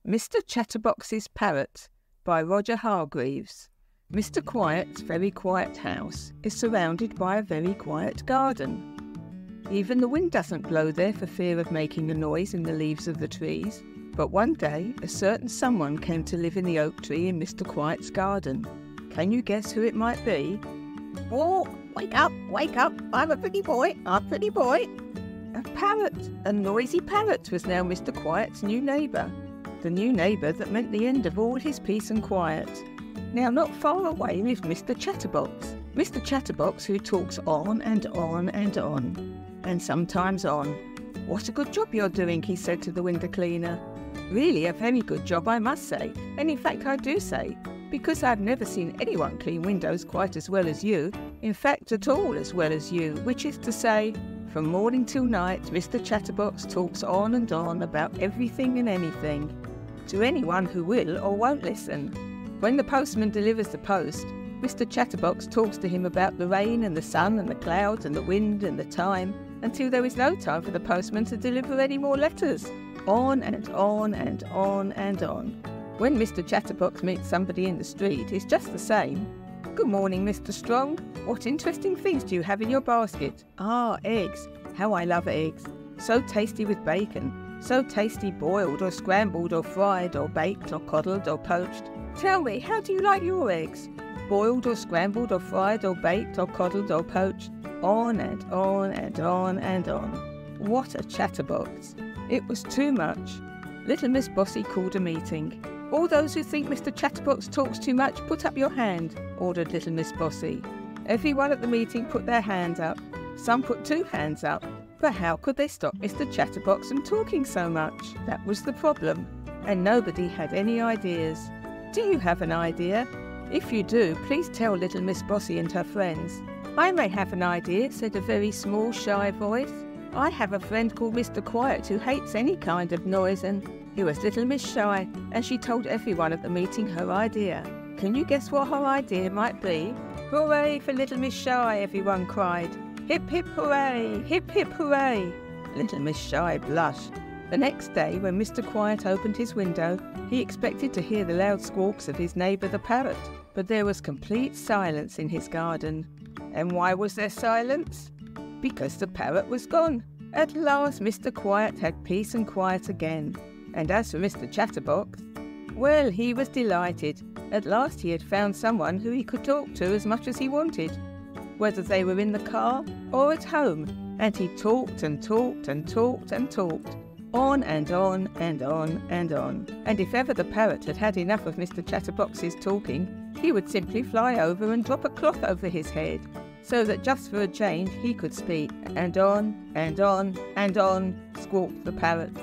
Mr. Chatterbox's Parrot by Roger Hargreaves. Mr. Quiet's very quiet house is surrounded by a very quiet garden. Even the wind doesn't blow there for fear of making a noise in the leaves of the trees. But one day, a certain someone came to live in the oak tree in Mr. Quiet's garden. Can you guess who it might be? Oh, wake up, I'm a pretty boy, A parrot! A noisy parrot was now Mr. Quiet's new neighbour. The new neighbour that meant the end of all his peace and quiet. Now not far away lived Mr. Chatterbox. Mr. Chatterbox who talks on and on and on. And sometimes on. "What a good job you're doing," he said to the window cleaner. "Really a very good job, I must say. And in fact I do say, because I've never seen anyone clean windows quite as well as you. In fact at all as well as you, which is to say, from morning till night, Mr. Chatterbox talks on and on about everything and anything, to anyone who will or won't listen. When the postman delivers the post, Mr. Chatterbox talks to him about the rain and the sun and the clouds and the wind and the time, until there is no time for the postman to deliver any more letters. On and on and on and on. When Mr. Chatterbox meets somebody in the street, it's just the same. "Good morning, Mr. Strong. What interesting things do you have in your basket?" "Ah, eggs. How I love eggs. So tasty with bacon. So tasty boiled or scrambled or fried or baked or coddled or poached. Tell me, how do you like your eggs? Boiled or scrambled or fried or baked or coddled or poached?" On and on and on and on. What a chatterbox. It was too much. Little Miss Bossy called a meeting. "All those who think Mr. Chatterbox talks too much, put up your hand," ordered Little Miss Bossy. Everyone at the meeting put their hand up. Some put two hands up. But how could they stop Mr. Chatterbox from talking so much? That was the problem. And nobody had any ideas. Do you have an idea? If you do, please tell Little Miss Bossy and her friends. "I may have an idea," said a very small, shy voice. "I have a friend called Mr. Quiet who hates any kind of noise and..." He was Little Miss Shy, and she told everyone at the meeting her idea. Can you guess what her idea might be? "Hooray for Little Miss Shy," everyone cried. "Hip hip hooray! Hip hip hooray!" Little Miss Shy blushed. The next day, when Mr. Quiet opened his window, he expected to hear the loud squawks of his neighbour the parrot. But there was complete silence in his garden. And why was there silence? Because the parrot was gone. At last Mr. Quiet had peace and quiet again. And as for Mr. Chatterbox, well, he was delighted. At last he had found someone who he could talk to as much as he wanted, whether they were in the car or at home. And he talked and talked and talked and talked, on and on and on and on. And if ever the parrot had had enough of Mr. Chatterbox's talking, he would simply fly over and drop a cloth over his head, so that just for a change he could speak. And on and on and on squawked the parrot.